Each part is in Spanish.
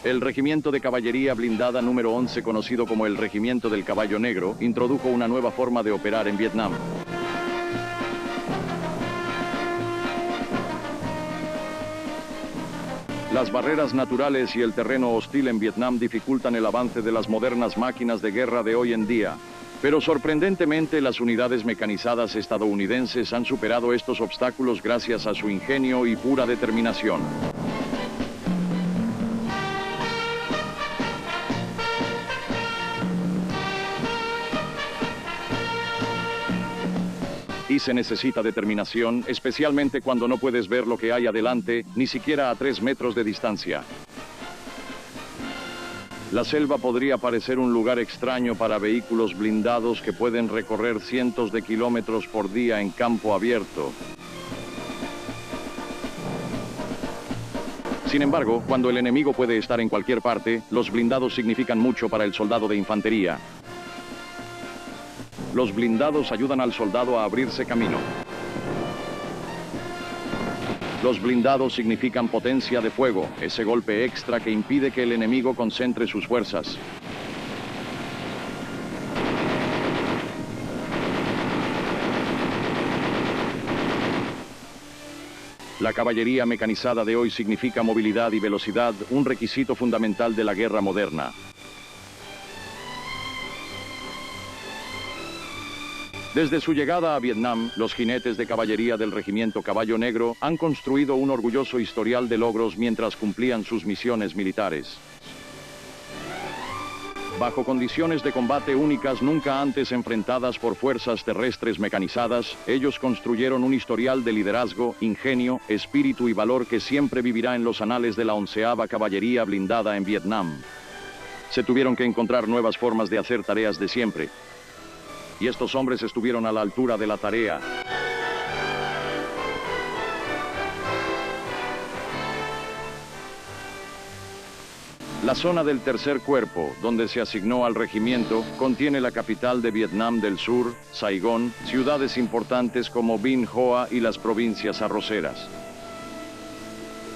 El Regimiento de Caballería Blindada número 11, conocido como el Regimiento del Caballo Negro, introdujo una nueva forma de operar en Vietnam. Las barreras naturales y el terreno hostil en Vietnam dificultan el avance de las modernas máquinas de guerra de hoy en día. Pero sorprendentemente, las unidades mecanizadas estadounidenses han superado estos obstáculos gracias a su ingenio y pura determinación. Y se necesita determinación, especialmente cuando no puedes ver lo que hay adelante, ni siquiera a 3 metros de distancia. La selva podría parecer un lugar extraño para vehículos blindados que pueden recorrer cientos de kilómetros por día en campo abierto. Sin embargo, cuando el enemigo puede estar en cualquier parte, los blindados significan mucho para el soldado de infantería. Los blindados ayudan al soldado a abrirse camino. Los blindados significan potencia de fuego, ese golpe extra que impide que el enemigo concentre sus fuerzas. La caballería mecanizada de hoy significa movilidad y velocidad, un requisito fundamental de la guerra moderna. Desde su llegada a Vietnam, los jinetes de caballería del Regimiento Caballo Negro han construido un orgulloso historial de logros mientras cumplían sus misiones militares. Bajo condiciones de combate únicas nunca antes enfrentadas por fuerzas terrestres mecanizadas, ellos construyeron un historial de liderazgo, ingenio, espíritu y valor que siempre vivirá en los anales de la 11ª Caballería Blindada en Vietnam. Se tuvieron que encontrar nuevas formas de hacer tareas de siempre. Y estos hombres estuvieron a la altura de la tarea. La zona del Tercer Cuerpo, donde se asignó al regimiento, contiene la capital de Vietnam del Sur, Saigón, ciudades importantes como Binh Hoa y las provincias arroceras.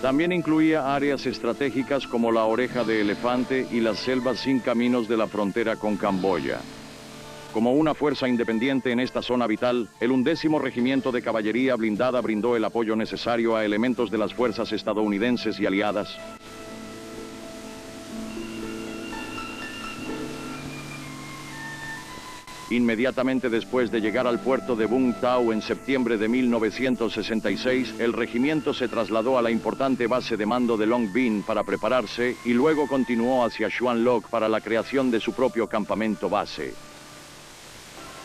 También incluía áreas estratégicas como la Oreja de Elefante y las selvas sin caminos de la frontera con Camboya. Como una fuerza independiente en esta zona vital, el 11º Regimiento de Caballería Blindada brindó el apoyo necesario a elementos de las fuerzas estadounidenses y aliadas. Inmediatamente después de llegar al puerto de Vung Tau en septiembre de 1966, el regimiento se trasladó a la importante base de mando de Long Binh para prepararse y luego continuó hacia Xuan Loc para la creación de su propio campamento base.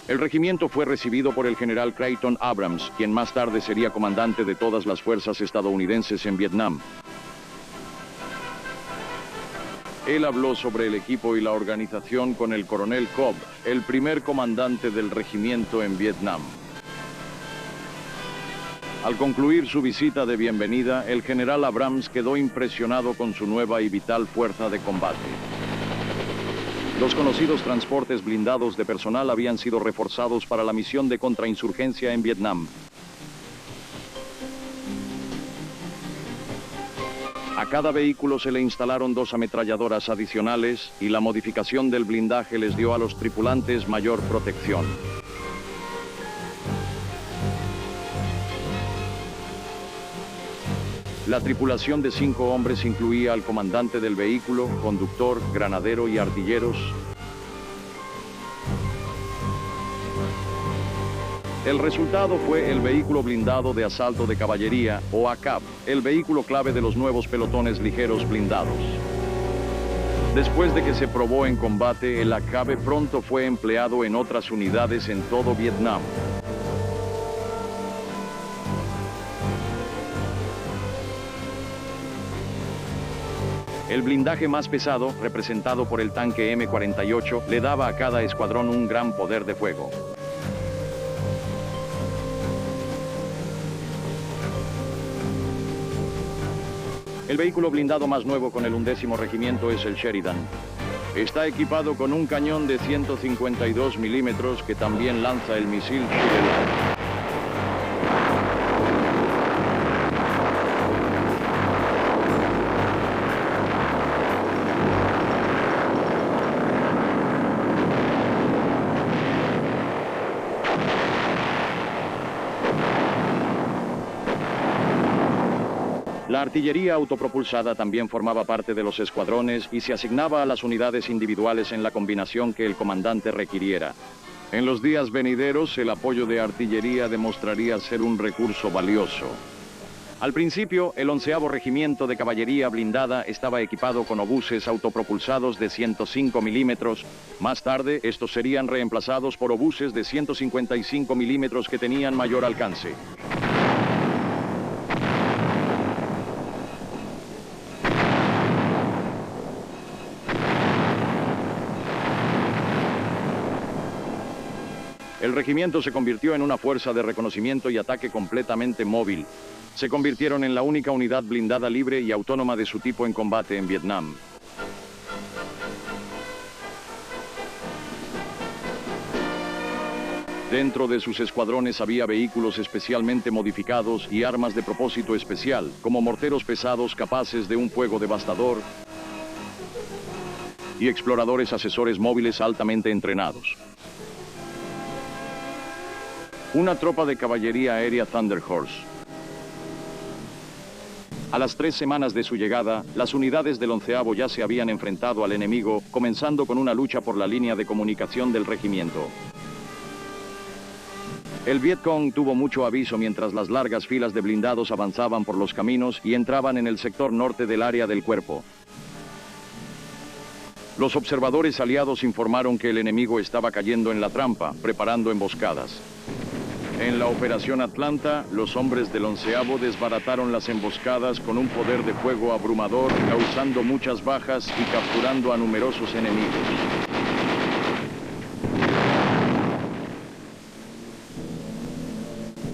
El regimiento fue recibido por el general Creighton Abrams, quien más tarde sería comandante de todas las fuerzas estadounidenses en Vietnam. Él habló sobre el equipo y la organización con el coronel Cobb, el primer comandante del regimiento en Vietnam. Al concluir su visita de bienvenida, el general Abrams quedó impresionado con su nueva y vital fuerza de combate. Los conocidos transportes blindados de personal habían sido reforzados para la misión de contrainsurgencia en Vietnam. A cada vehículo se le instalaron 2 ametralladoras adicionales y la modificación del blindaje les dio a los tripulantes mayor protección. La tripulación de 5 hombres incluía al comandante del vehículo, conductor, granadero y artilleros. El resultado fue el vehículo blindado de asalto de caballería, o ACAB, el vehículo clave de los nuevos pelotones ligeros blindados. Después de que se probó en combate, el ACAB pronto fue empleado en otras unidades en todo Vietnam. El blindaje más pesado, representado por el tanque M48, le daba a cada escuadrón un gran poder de fuego. El vehículo blindado más nuevo con el 11º Regimiento es el Sheridan. Está equipado con un cañón de 152 milímetros que también lanza el misil Sheridan. La artillería autopropulsada también formaba parte de los escuadrones y se asignaba a las unidades individuales en la combinación que el comandante requiriera. En los días venideros, el apoyo de artillería demostraría ser un recurso valioso. Al principio, el 11º Regimiento de Caballería Blindada estaba equipado con obuses autopropulsados de 105 milímetros. Más tarde, estos serían reemplazados por obuses de 155 milímetros que tenían mayor alcance. El regimiento se convirtió en una fuerza de reconocimiento y ataque completamente móvil. Se convirtieron en la única unidad blindada libre y autónoma de su tipo en combate en Vietnam. Dentro de sus escuadrones había vehículos especialmente modificados y armas de propósito especial, como morteros pesados capaces de un fuego devastador y exploradores asesores móviles altamente entrenados. Una tropa de caballería aérea Thunder Horse. A las 3 semanas de su llegada, las unidades del 11º ya se habían enfrentado al enemigo, comenzando con una lucha por la línea de comunicación del regimiento. El Vietcong tuvo mucho aviso mientras las largas filas de blindados avanzaban por los caminos y entraban en el sector norte del área del cuerpo. Los observadores aliados informaron que el enemigo estaba cayendo en la trampa, preparando emboscadas. En la Operación Atlanta, los hombres del 11º desbarataron las emboscadas con un poder de fuego abrumador, causando muchas bajas y capturando a numerosos enemigos.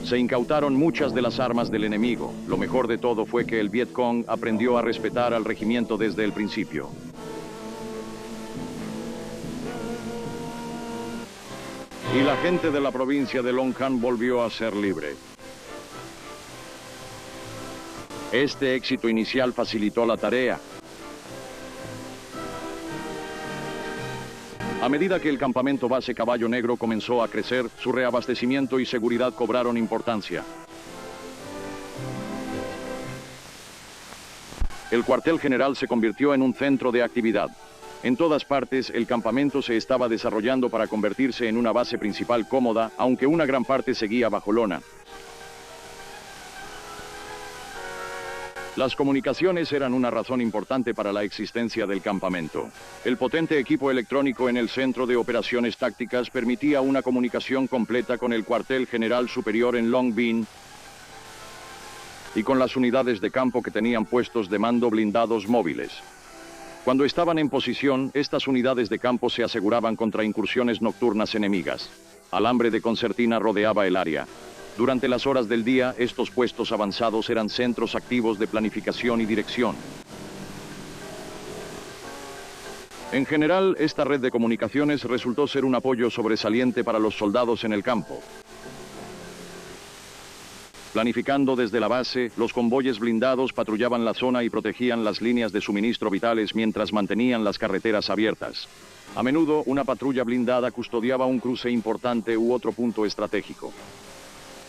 Se incautaron muchas de las armas del enemigo. Lo mejor de todo fue que el Vietcong aprendió a respetar al regimiento desde el principio. Y la gente de la provincia de Long An volvió a ser libre. Este éxito inicial facilitó la tarea. A medida que el campamento base Caballo Negro comenzó a crecer, su reabastecimiento y seguridad cobraron importancia. El cuartel general se convirtió en un centro de actividad. En todas partes, el campamento se estaba desarrollando para convertirse en una base principal cómoda, aunque una gran parte seguía bajo lona. Las comunicaciones eran una razón importante para la existencia del campamento. El potente equipo electrónico en el Centro de Operaciones Tácticas permitía una comunicación completa con el cuartel general superior en Long Binh y con las unidades de campo que tenían puestos de mando blindados móviles. Cuando estaban en posición, estas unidades de campo se aseguraban contra incursiones nocturnas enemigas. Alambre de concertina rodeaba el área. Durante las horas del día, estos puestos avanzados eran centros activos de planificación y dirección. En general, esta red de comunicaciones resultó ser un apoyo sobresaliente para los soldados en el campo. Planificando desde la base, los convoyes blindados patrullaban la zona y protegían las líneas de suministro vitales mientras mantenían las carreteras abiertas. A menudo, una patrulla blindada custodiaba un cruce importante u otro punto estratégico.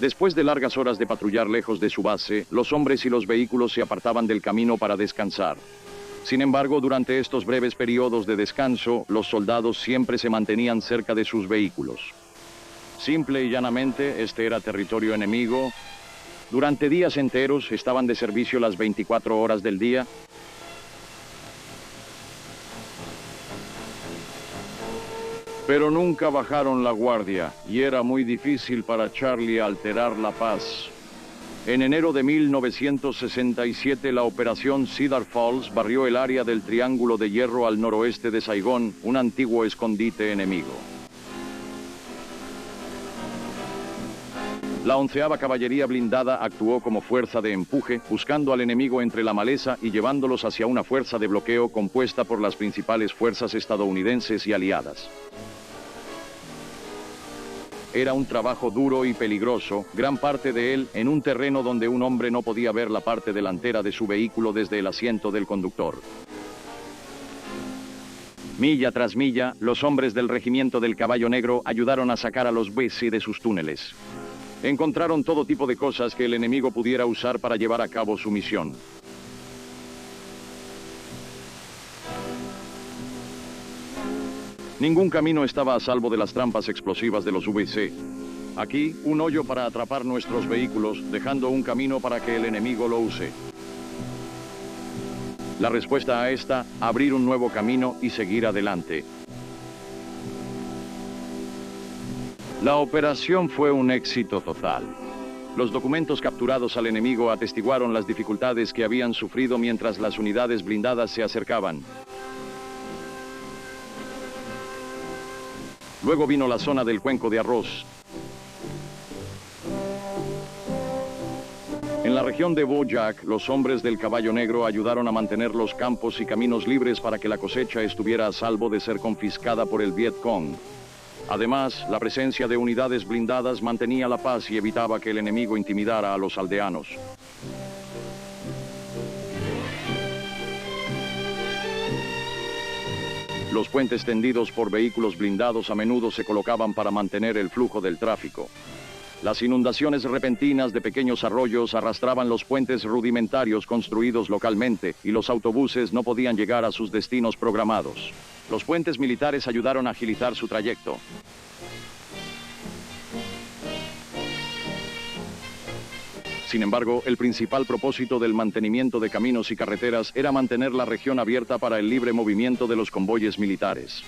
Después de largas horas de patrullar lejos de su base, los hombres y los vehículos se apartaban del camino para descansar. Sin embargo, durante estos breves periodos de descanso, los soldados siempre se mantenían cerca de sus vehículos. Simple y llanamente, este era territorio enemigo. Durante días enteros estaban de servicio las 24 horas del día. Pero nunca bajaron la guardia, y era muy difícil para Charlie alterar la paz. En enero de 1967, la Operación Cedar Falls barrió el área del Triángulo de Hierro al noroeste de Saigón, un antiguo escondite enemigo. La 11ª Caballería Blindada actuó como fuerza de empuje, buscando al enemigo entre la maleza y llevándolos hacia una fuerza de bloqueo compuesta por las principales fuerzas estadounidenses y aliadas. Era un trabajo duro y peligroso, gran parte de él en un terreno donde un hombre no podía ver la parte delantera de su vehículo desde el asiento del conductor. Milla tras milla, los hombres del Regimiento del Caballo Negro ayudaron a sacar a los BC de sus túneles. Encontraron todo tipo de cosas que el enemigo pudiera usar para llevar a cabo su misión. Ningún camino estaba a salvo de las trampas explosivas de los VC. Aquí, un hoyo para atrapar nuestros vehículos, dejando un camino para que el enemigo lo use. La respuesta a esta, abrir un nuevo camino y seguir adelante. La operación fue un éxito total. Los documentos capturados al enemigo atestiguaron las dificultades que habían sufrido mientras las unidades blindadas se acercaban. Luego vino la zona del cuenco de arroz. En la región de Bojack, los hombres del Caballo Negro ayudaron a mantener los campos y caminos libres para que la cosecha estuviera a salvo de ser confiscada por el Viet Cong. Además, la presencia de unidades blindadas mantenía la paz y evitaba que el enemigo intimidara a los aldeanos. Los puentes tendidos por vehículos blindados a menudo se colocaban para mantener el flujo del tráfico. Las inundaciones repentinas de pequeños arroyos arrastraban los puentes rudimentarios construidos localmente y los autobuses no podían llegar a sus destinos programados. Los puentes militares ayudaron a agilizar su trayecto. Sin embargo, el principal propósito del mantenimiento de caminos y carreteras era mantener la región abierta para el libre movimiento de los convoyes militares.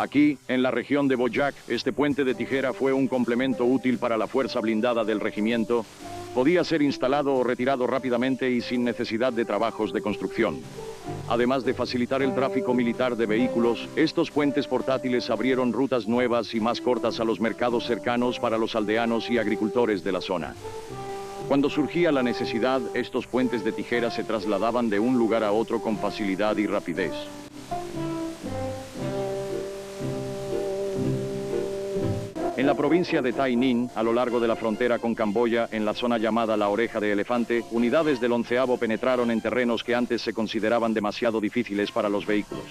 Aquí, en la región de Bojack, este puente de tijera fue un complemento útil para la fuerza blindada del regimiento. Podía ser instalado o retirado rápidamente y sin necesidad de trabajos de construcción. Además de facilitar el tráfico militar de vehículos, estos puentes portátiles abrieron rutas nuevas y más cortas a los mercados cercanos para los aldeanos y agricultores de la zona. Cuando surgía la necesidad, estos puentes de tijera se trasladaban de un lugar a otro con facilidad y rapidez. En la provincia de Tai Ninh, a lo largo de la frontera con Camboya, en la zona llamada la Oreja de Elefante, unidades del 11º penetraron en terrenos que antes se consideraban demasiado difíciles para los vehículos.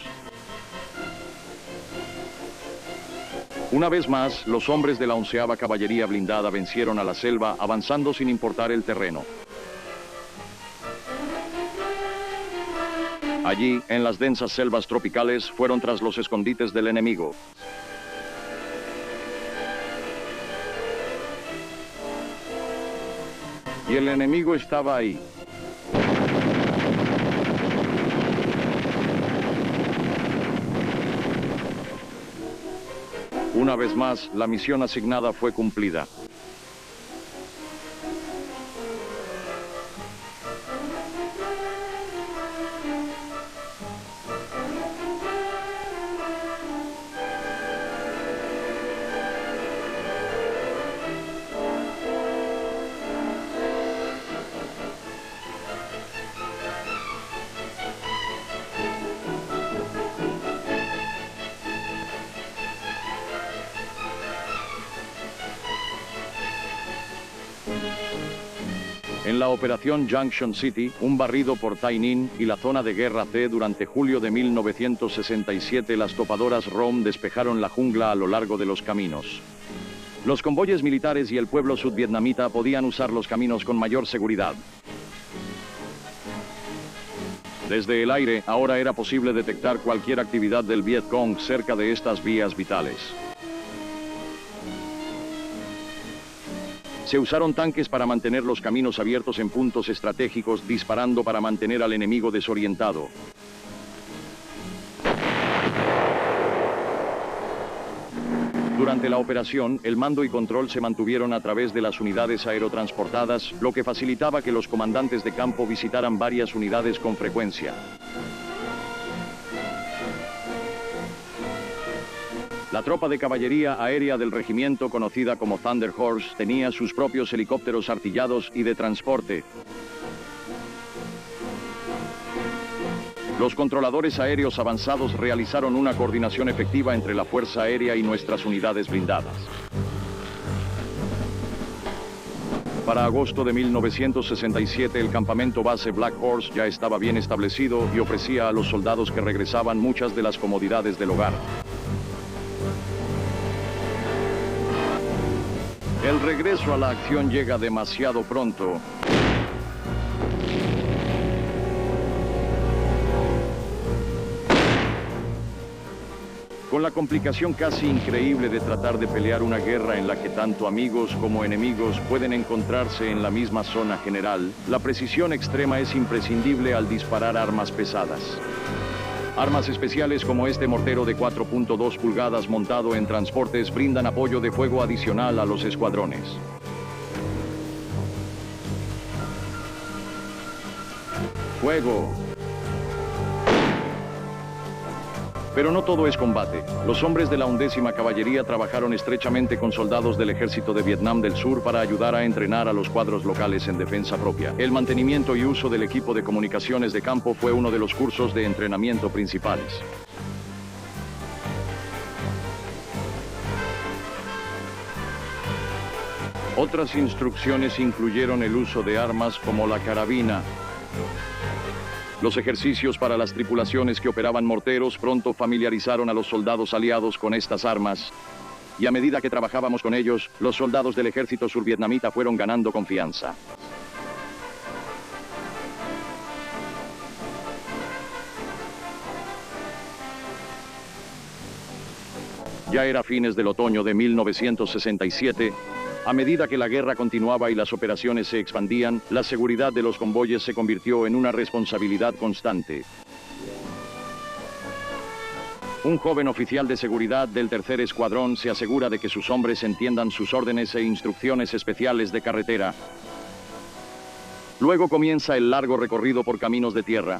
Una vez más, los hombres de la 11ª Caballería Blindada vencieron a la selva, avanzando sin importar el terreno. Allí, en las densas selvas tropicales, fueron tras los escondites del enemigo. Y el enemigo estaba ahí. Una vez más, la misión asignada fue cumplida. En la operación Junction City, un barrido por Tai Ninh y la zona de guerra C durante julio de 1967, las topadoras ROM despejaron la jungla a lo largo de los caminos. Los convoyes militares y el pueblo sudvietnamita podían usar los caminos con mayor seguridad. Desde el aire, ahora era posible detectar cualquier actividad del Viet Cong cerca de estas vías vitales. Se usaron tanques para mantener los caminos abiertos en puntos estratégicos, disparando para mantener al enemigo desorientado. Durante la operación, el mando y control se mantuvieron a través de las unidades aerotransportadas, lo que facilitaba que los comandantes de campo visitaran varias unidades con frecuencia. La tropa de caballería aérea del regimiento, conocida como Thunder Horse, tenía sus propios helicópteros artillados y de transporte. Los controladores aéreos avanzados realizaron una coordinación efectiva entre la Fuerza Aérea y nuestras unidades blindadas. Para agosto de 1967 el campamento base Black Horse ya estaba bien establecido y ofrecía a los soldados que regresaban muchas de las comodidades del hogar. El regreso a la acción llega demasiado pronto. Con la complicación casi increíble de tratar de pelear una guerra en la que tanto amigos como enemigos pueden encontrarse en la misma zona general, la precisión extrema es imprescindible al disparar armas pesadas. Armas especiales como este mortero de 4.2 pulgadas montado en transportes brindan apoyo de fuego adicional a los escuadrones. ¡Fuego! Pero no todo es combate. Los hombres de la 11ª Caballería trabajaron estrechamente con soldados del Ejército de Vietnam del Sur para ayudar a entrenar a los cuadros locales en defensa propia. El mantenimiento y uso del equipo de comunicaciones de campo fue uno de los cursos de entrenamiento principales. Otras instrucciones incluyeron el uso de armas como la carabina. Los ejercicios para las tripulaciones que operaban morteros pronto familiarizaron a los soldados aliados con estas armas. Y a medida que trabajábamos con ellos, los soldados del ejército survietnamita fueron ganando confianza. Ya era fines del otoño de 1967. A medida que la guerra continuaba y las operaciones se expandían, la seguridad de los convoyes se convirtió en una responsabilidad constante. Un joven oficial de seguridad del tercer escuadrón se asegura de que sus hombres entiendan sus órdenes e instrucciones especiales de carretera. Luego comienza el largo recorrido por caminos de tierra.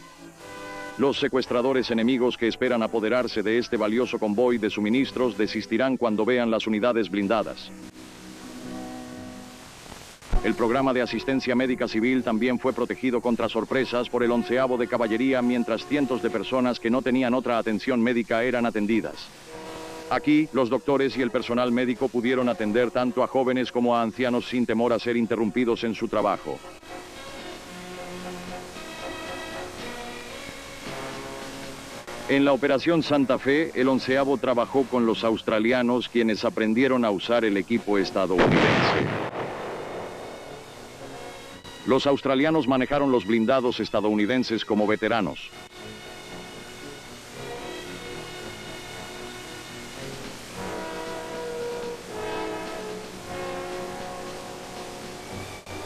Los secuestradores enemigos que esperan apoderarse de este valioso convoy de suministros desistirán cuando vean las unidades blindadas. El programa de asistencia médica civil también fue protegido contra sorpresas por el 11º de Caballería, mientras cientos de personas que no tenían otra atención médica eran atendidas. Aquí, los doctores y el personal médico pudieron atender tanto a jóvenes como a ancianos sin temor a ser interrumpidos en su trabajo. En la Operación Santa Fe, el 11º trabajó con los australianos, quienes aprendieron a usar el equipo estadounidense. Los australianos manejaron los blindados estadounidenses como veteranos.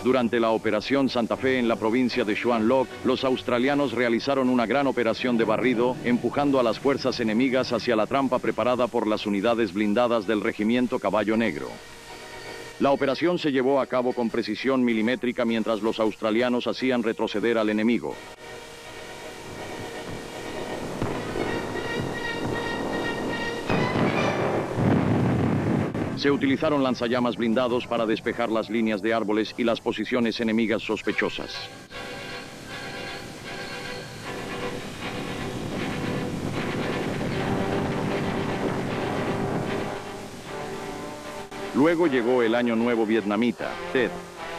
Durante la Operación Santa Fe en la provincia de Xuan Loc, los australianos realizaron una gran operación de barrido, empujando a las fuerzas enemigas hacia la trampa preparada por las unidades blindadas del Regimiento Caballo Negro. La operación se llevó a cabo con precisión milimétrica mientras los australianos hacían retroceder al enemigo. Se utilizaron lanzallamas blindados para despejar las líneas de árboles y las posiciones enemigas sospechosas. Luego llegó el Año Nuevo Vietnamita, Tet.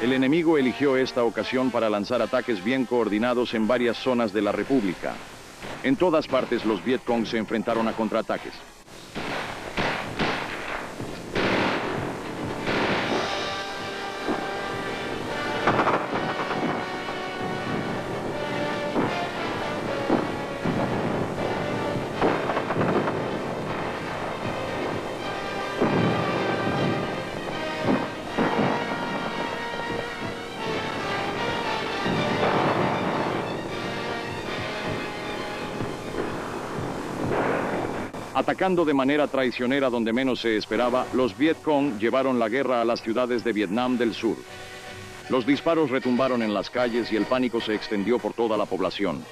El enemigo eligió esta ocasión para lanzar ataques bien coordinados en varias zonas de la República. En todas partes los Vietcong se enfrentaron a contraataques. Atacando de manera traicionera donde menos se esperaba, los Vietcong llevaron la guerra a las ciudades de Vietnam del Sur. Los disparos retumbaron en las calles y el pánico se extendió por toda la población.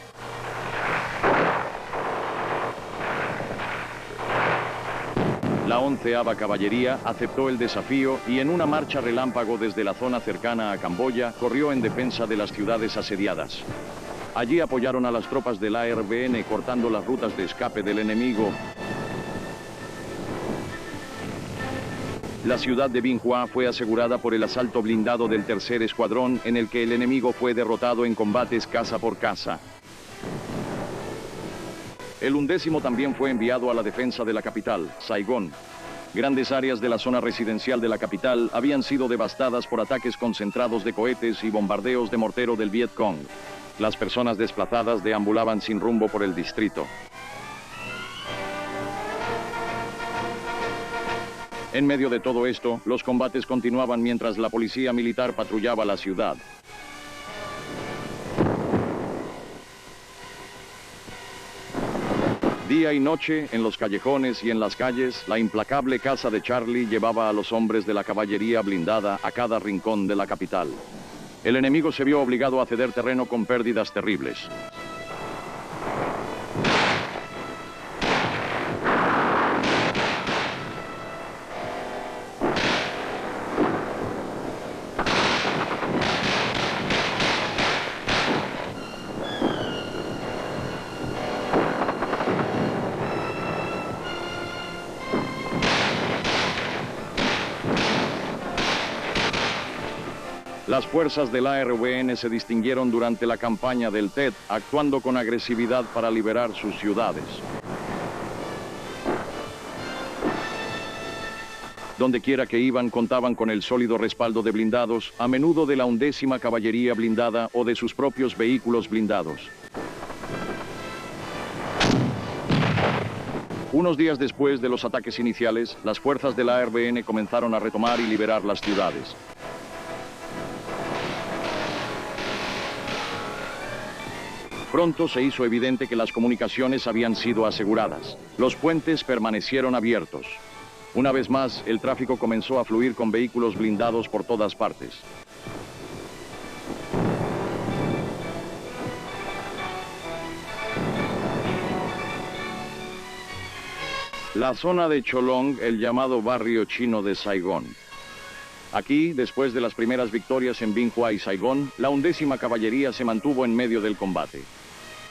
La 11ª Caballería aceptó el desafío y en una marcha relámpago desde la zona cercana a Camboya, corrió en defensa de las ciudades asediadas. Allí apoyaron a las tropas del ARVN cortando las rutas de escape del enemigo. La ciudad de Binhua fue asegurada por el asalto blindado del tercer escuadrón, en el que el enemigo fue derrotado en combates casa por casa. El 11º también fue enviado a la defensa de la capital, Saigón. Grandes áreas de la zona residencial de la capital habían sido devastadas por ataques concentrados de cohetes y bombardeos de mortero del Viet Cong. Las personas desplazadas deambulaban sin rumbo por el distrito. En medio de todo esto, los combates continuaban mientras la policía militar patrullaba la ciudad. Día y noche, en los callejones y en las calles, la implacable caza de Charlie llevaba a los hombres de la caballería blindada a cada rincón de la capital. El enemigo se vio obligado a ceder terreno con pérdidas terribles. Las fuerzas del ARVN se distinguieron durante la campaña del Tet, actuando con agresividad para liberar sus ciudades. Donde quiera que iban, contaban con el sólido respaldo de blindados, a menudo de la 11ª Caballería Blindada o de sus propios vehículos blindados. Unos días después de los ataques iniciales, las fuerzas del ARVN comenzaron a retomar y liberar las ciudades. Pronto se hizo evidente que las comunicaciones habían sido aseguradas. Los puentes permanecieron abiertos. Una vez más, el tráfico comenzó a fluir con vehículos blindados por todas partes. La zona de Cholong, el llamado barrio chino de Saigón. Aquí, después de las primeras victorias en Binhua y Saigón, la 11ª Caballería se mantuvo en medio del combate.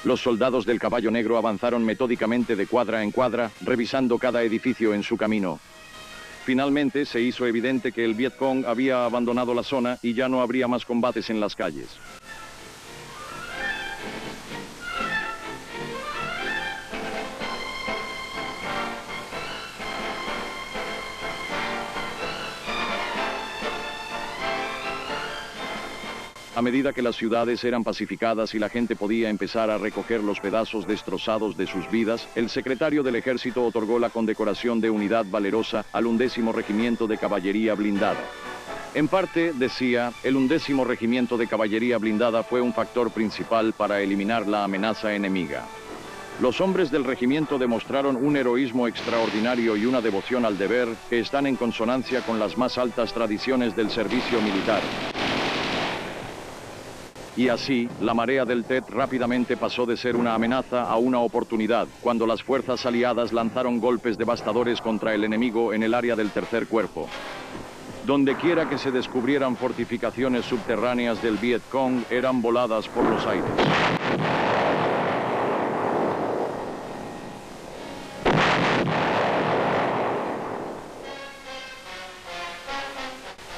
Los soldados del Caballo Negro avanzaron metódicamente de cuadra en cuadra, revisando cada edificio en su camino. Finalmente, se hizo evidente que el Viet Cong había abandonado la zona y ya no habría más combates en las calles. A medida que las ciudades eran pacificadas y la gente podía empezar a recoger los pedazos destrozados de sus vidas, el secretario del ejército otorgó la condecoración de Unidad Valerosa al 11º Regimiento de Caballería Blindada. En parte, decía, el 11º Regimiento de Caballería Blindada fue un factor principal para eliminar la amenaza enemiga. Los hombres del regimiento demostraron un heroísmo extraordinario y una devoción al deber que están en consonancia con las más altas tradiciones del servicio militar. Y así, la marea del Tet rápidamente pasó de ser una amenaza a una oportunidad, cuando las fuerzas aliadas lanzaron golpes devastadores contra el enemigo en el área del tercer cuerpo. Donde quiera que se descubrieran fortificaciones subterráneas del Viet Cong, eran voladas por los aires.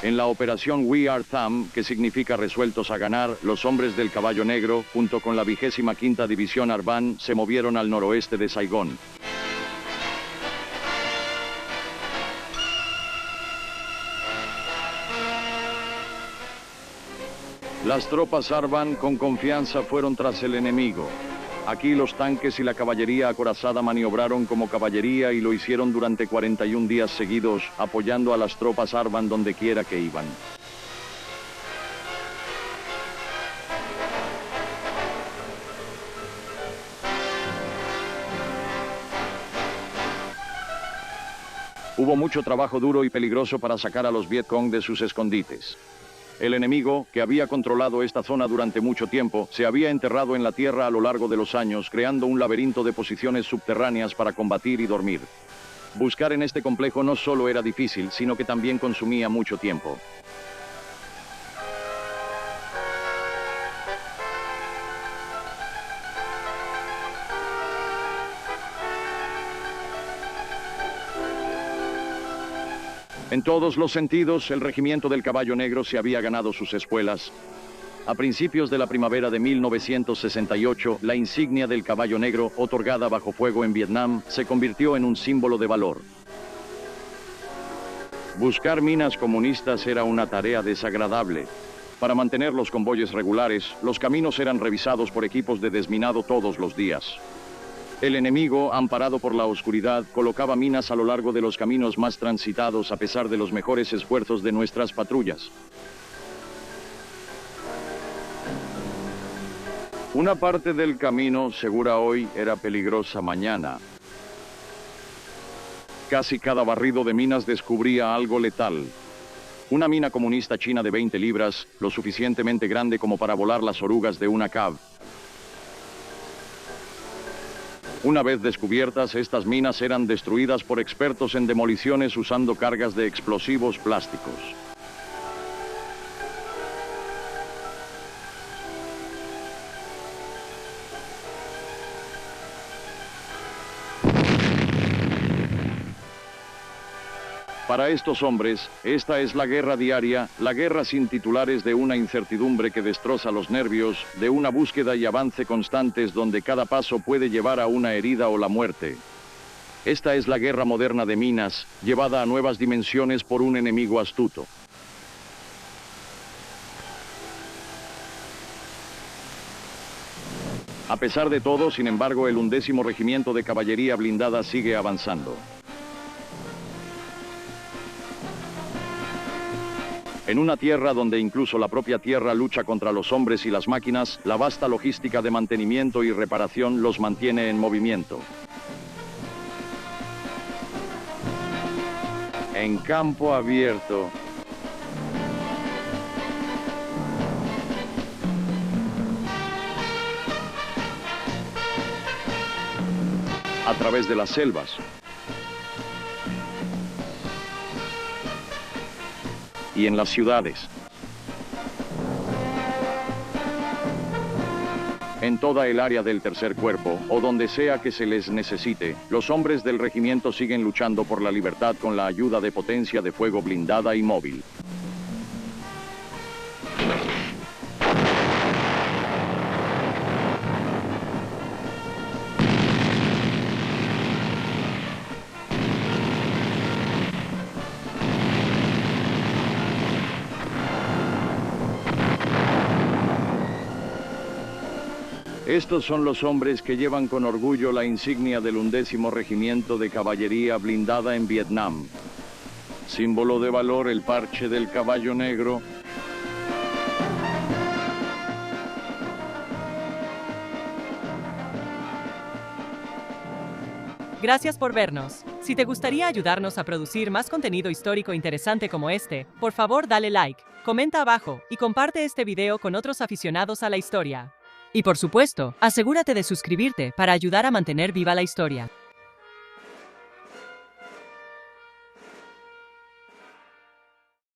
En la operación We Are Tham, que significa resueltos a ganar, los hombres del Caballo Negro, junto con la 25ª División Arban, se movieron al noroeste de Saigón. Las tropas Arban con confianza fueron tras el enemigo. Aquí los tanques y la caballería acorazada maniobraron como caballería y lo hicieron durante 41 días seguidos, apoyando a las tropas Arban donde quiera que iban. Hubo mucho trabajo duro y peligroso para sacar a los Viet Cong de sus escondites. El enemigo, que había controlado esta zona durante mucho tiempo, se había enterrado en la tierra a lo largo de los años, creando un laberinto de posiciones subterráneas para combatir y dormir. Buscar en este complejo no solo era difícil, sino que también consumía mucho tiempo. En todos los sentidos, el regimiento del Caballo Negro se había ganado sus espuelas. A principios de la primavera de 1968, la insignia del Caballo Negro, otorgada bajo fuego en Vietnam, se convirtió en un símbolo de valor. Buscar minas comunistas era una tarea desagradable. Para mantener los convoyes regulares, los caminos eran revisados por equipos de desminado todos los días. El enemigo, amparado por la oscuridad, colocaba minas a lo largo de los caminos más transitados a pesar de los mejores esfuerzos de nuestras patrullas. Una parte del camino, segura hoy, era peligrosa mañana. Casi cada barrido de minas descubría algo letal. Una mina comunista china de 20 libras, lo suficientemente grande como para volar las orugas de una cab. Una vez descubiertas, estas minas eran destruidas por expertos en demoliciones usando cargas de explosivos plásticos. Para estos hombres, esta es la guerra diaria, la guerra sin titulares de una incertidumbre que destroza los nervios, de una búsqueda y avance constantes donde cada paso puede llevar a una herida o la muerte. Esta es la guerra moderna de minas, llevada a nuevas dimensiones por un enemigo astuto. A pesar de todo, sin embargo, el 11º Regimiento de Caballería Blindada sigue avanzando. En una tierra donde incluso la propia tierra lucha contra los hombres y las máquinas, la vasta logística de mantenimiento y reparación los mantiene en movimiento. En campo abierto. A través de las selvas. Y en las ciudades. En toda el área del tercer cuerpo, o donde sea que se les necesite, los hombres del regimiento siguen luchando por la libertad con la ayuda de potencia de fuego blindada y móvil. Estos son los hombres que llevan con orgullo la insignia del 11º Regimiento de Caballería Blindada en Vietnam. Símbolo de valor, el parche del Caballo Negro. Gracias por vernos. Si te gustaría ayudarnos a producir más contenido histórico interesante como este, por favor dale like, comenta abajo y comparte este video con otros aficionados a la historia. Y por supuesto, asegúrate de suscribirte para ayudar a mantener viva la historia.